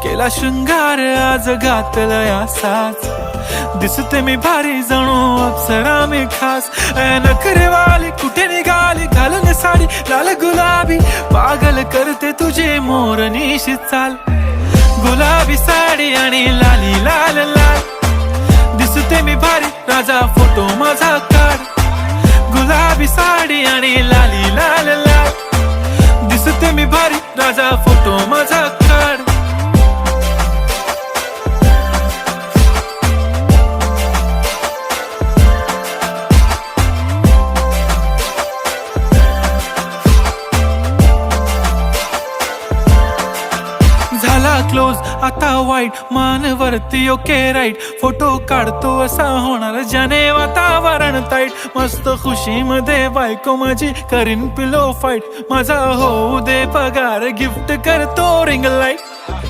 केला शृंगार आज घातला असाच, दिसते मी भारी जणू अप्सरा मी खास. नखरेवाली कुठे निघाली घालून साडी लाल गुलाबी, पागल करते तुझे मोरनीशी चाल. गुलाबी साडी आणि लाली लाल लाल, दिसते मी भारी राजा फोटो माझा काढ. गुलाबी साडी आणि लाली लाल लाल, दिसते मी भारी राजा फोटो माझा काढ. झाला क्लोज आता वाईट, मान वरती ओके राईट. फोटो काढतो असा होणार ज्याने वातावरण ताईट. मस्त खुशी मध्ये बायको माझी करीन पिलो फाईट. माझा होऊ दे पगार गिफ्ट करतो रिंग लाईट.